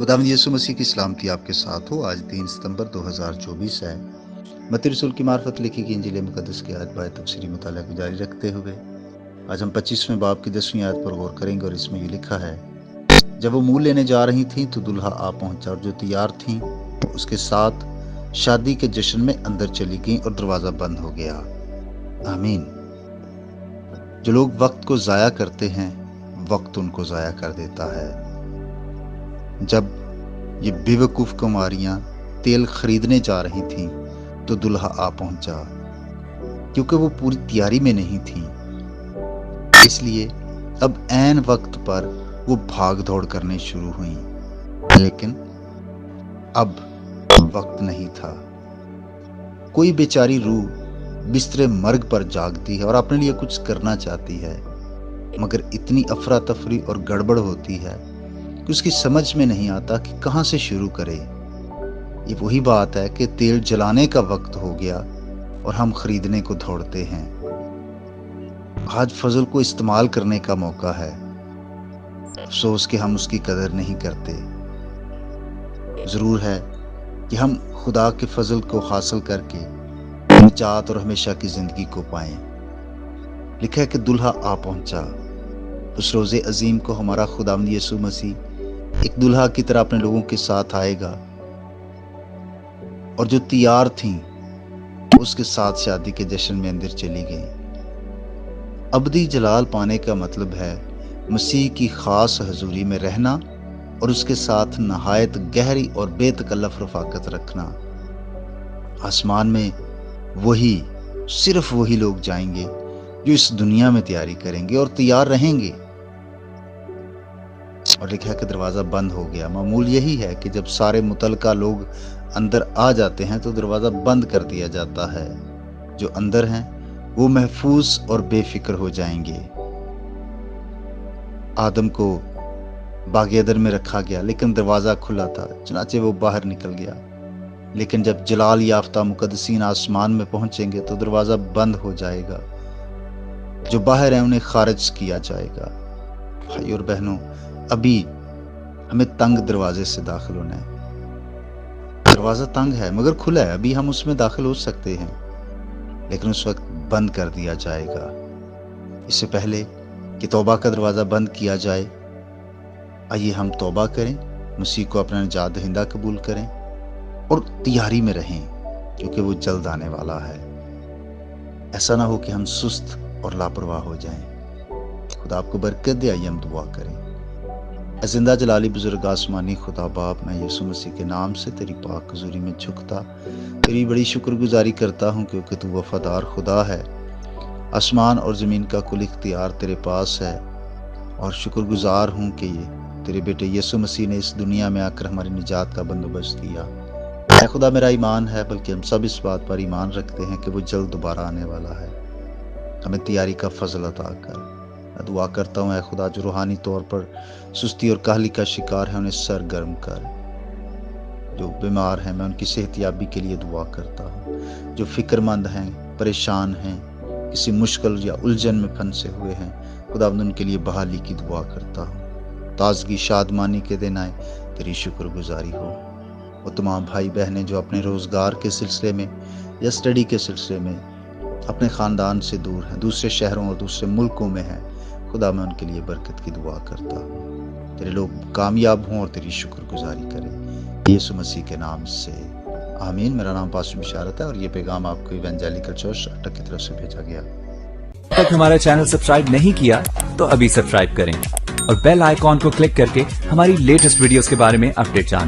खुदावंद यीशु मसीह की सलामती आपके साथ हो। आज 3 सितंबर 2024 है। मत्ती रसूल की मार्फत लिखी गई इंजील मुकद्दस की आयत बाय तफसीरी मुताला को जारी रखते हुए आज हम 25वें बाब की 10वीं आयत पर गौर करेंगे और इसमें ये लिखा है, जब वो मुंह लेने जा रही थी तो दुल्हा आ पहुंचा और जो तैयार थी उसके साथ शादी के जश्न में अंदर चली गई और दरवाजा बंद हो गया। आमीन। जो लोग वक्त को जाया करते हैं, वक्त उनको जाया कर देता है। जब ये बेवकूफ कुमारियां तेल खरीदने जा रही थीं तो दुल्हा आ पहुंचा, क्योंकि वो पूरी तैयारी में नहीं थी, इसलिए अब ऐन वक्त पर वो भाग दौड़ करने शुरू हुई। लेकिन अब वक्त नहीं था। कोई बेचारी रूह बिस्तरे मर्ग पर जागती है और अपने लिए कुछ करना चाहती है, मगर इतनी अफरा तफरी और गड़बड़ होती है कि उसकी समझ में नहीं आता कि कहां से शुरू करे। ये वही बात है कि तेल जलाने का वक्त हो गया और हम खरीदने को दौड़ते हैं। आज फजल को इस्तेमाल करने का मौका है, अफसोस कि हम उसकी कदर नहीं करते। जरूर है कि हम खुदा के फजल को हासिल करके निजात और हमेशा की जिंदगी को पाएं। लिखा है कि दुल्हा आ पहुंचा। उस रोज़े अजीम को हमारा खुदावंद यीशु मसीह एक दुल्हा की तरह अपने लोगों के साथ आएगा और जो तैयार थीं उसके साथ शादी के जश्न में अंदर चली गई। अबदी जलाल पाने का मतलब है मसीह की खास हजूरी में रहना और उसके साथ नहायत गहरी और बेतकल्लफ रफाकत रखना। आसमान में सिर्फ वही लोग जाएंगे जो इस दुनिया में तैयारी करेंगे और तैयार रहेंगे। और लिखा है कि दरवाजा बंद हो गया। मामूल यही है कि जब सारे मुतलका लोग अंदर आ जाते हैं तो दरवाजा बंद कर दिया जाता है। जो अंदर हैं वो महफूज और बेफिक्र हो जाएंगे। आदम को बाग अदन में रखा गया, लेकिन दरवाजा खुला था, चनाचे वो बाहर निकल गया। लेकिन जब जलाल याफ्ता मुकद्दसीन आसमान में पहुंचेंगे तो दरवाजा बंद हो जाएगा। जो बाहर हैं उन्हें खारिज किया जाएगा। भाई और बहनों, अभी हमें तंग दरवाजे से दाखिल होना है। दरवाजा तंग है मगर खुला है, अभी हम उसमें दाखिल हो सकते हैं, लेकिन उस वक्त बंद कर दिया जाएगा। इससे पहले कि तौबा का दरवाजा बंद किया जाए, आइए हम तौबा करें, मसीह को अपना निजात दहिंदा कबूल करें और तैयारी में रहें, क्योंकि वो जल्द आने वाला है। ऐसा ना हो कि हम सुस्त और लापरवाह हो जाएं। खुदा आपको बरकत दे। आइए हम दुआ करें। जिंदा जलाली बुजुर्ग आसमानी खुदा बाप, मैं यीशु मसीह के नाम से तेरी पाक हुजूरी में झुकता तेरी बड़ी शुक्रगुजारी करता हूँ, क्योंकि तू वफादार खुदा है। आसमान और ज़मीन का कुल इख्तियार तेरे पास है और शुक्रगुजार हूँ कि ये तेरे बेटे यीशु मसीह ने इस दुनिया में आकर हमारी निजात का बंदोबस्त किया। ऐ खुदा, मेरा ईमान है, बल्कि हम सब इस बात पर ईमान रखते हैं कि वो जल्द दोबारा आने वाला है। हमें तैयारी का फजल अता कर। मैं दुआ करता हूँ, ऐ खुदा, जो रूहानी तौर पर सुस्ती और काहली का शिकार है उन्हें सरगर्म कर। जो बीमार हैं मैं उनकी सेहतयाबी के लिए दुआ करता हूँ। जो फिक्रमंद हैं, परेशान हैं, किसी मुश्किल या उलझन में फंसे हुए हैं, खुदावंद उनके लिए बहाली की दुआ करता हूँ। ताजगी शादमानी के दिन आए, तेरी शुक्रगुजारी हो। वो तमाम भाई बहनें जो अपने रोज़गार के सिलसिले में या स्टडी के सिलसिले में अपने ख़ानदान से दूर हैं, दूसरे शहरों और दूसरे मुल्कों में हैं, खुदा मैं उनके लिए बरकत की दुआ करता हूँ। तेरे लोग कामयाब हों और तेरी शुक्रगुजारी करें, यीशु मसीह के नाम से, आमीन। मेरा नाम पास्टर बिशारत है और ये पैगाम आपको इवेंजेलिकल चर्च अटक की तरफ से भेजा गया। अब तक हमारा चैनल सब्सक्राइब नहीं किया तो अभी सब्सक्राइब करें और बेल आइकॉन को क्लिक करके हमारी लेटेस्ट वीडियोस के बारे में अपडेट जानें।